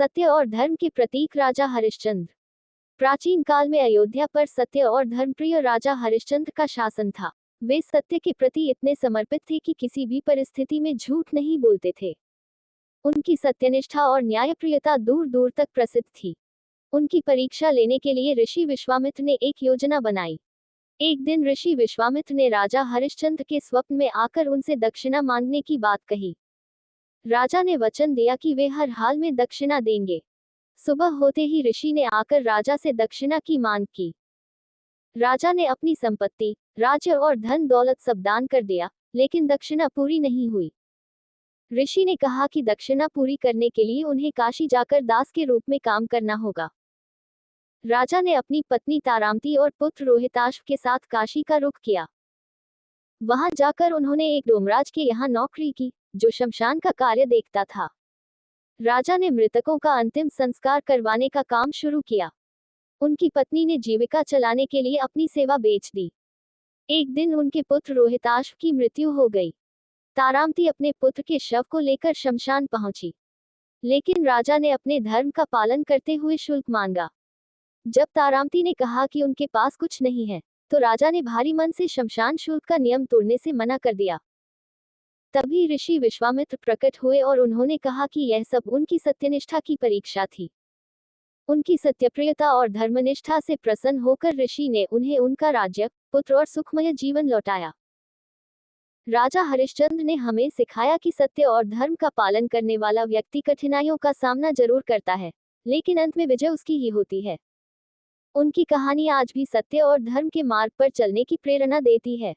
सत्य और धर्म के प्रतीक राजा हरिश्चंद्र। प्राचीन काल में अयोध्या पर सत्य और धर्मप्रिय राजा हरिश्चंद्र का शासन था। वे सत्य के प्रति इतने समर्पित थे कि किसी भी परिस्थिति में झूठ नहीं बोलते थे। उनकी सत्यनिष्ठा और न्यायप्रियता दूर दूर तक प्रसिद्ध थी। उनकी परीक्षा लेने के लिए ऋषि विश्वामित्र ने एक योजना बनाई। एक दिन ऋषि विश्वामित्र ने राजा हरिश्चंद्र के स्वप्न में आकर उनसे दक्षिणा मांगने की बात कही। राजा ने वचन दिया कि वे हर हाल में दक्षिणा देंगे। सुबह होते ही ऋषि ने आकर राजा से दक्षिणा की मांग की। राजा ने अपनी संपत्ति, राज्य और धन दौलत सब दान कर दिया, लेकिन दक्षिणा पूरी नहीं हुई। ऋषि ने कहा कि दक्षिणा पूरी करने के लिए उन्हें काशी जाकर दास के रूप में काम करना होगा। राजा ने अपनी पत्नी तारामती और पुत्र रोहिताश्व के साथ काशी का रुख किया। वहां जाकर उन्होंने एक डोमराज के यहाँ नौकरी की, जो शमशान का कार्य देखता था। राजा ने मृतकों का अंतिम संस्कार करवाने का काम शुरू किया। उनकी पत्नी ने जीविका चलाने के लिए अपनी सेवा बेच दी। एक दिन उनके पुत्र रोहिताश्व की मृत्यु हो गई। तारामती अपने पुत्र के शव को लेकर शमशान पहुंची, लेकिन राजा ने अपने धर्म का पालन करते हुए शुल्क मांगा। जब तारामती ने कहा कि उनके पास कुछ नहीं है, तो राजा ने भारी मन से शमशान शुल्क का नियम तोड़ने से मना कर दिया। तभी ऋषि विश्वामित्र प्रकट हुए और उन्होंने कहा कि यह सब उनकी सत्यनिष्ठा की परीक्षा थी। उनकी सत्यप्रियता और धर्मनिष्ठा से प्रसन्न होकर ऋषि ने उन्हें उनका राज्य, पुत्र और सुखमय जीवन लौटाया। राजा हरिश्चंद्र ने हमें सिखाया कि सत्य और धर्म का पालन करने वाला व्यक्ति कठिनाइयों का सामना जरूर करता है, लेकिन अंत में विजय उसकी ही होती है। उनकी कहानी आज भी सत्य और धर्म के मार्ग पर चलने की प्रेरणा देती है।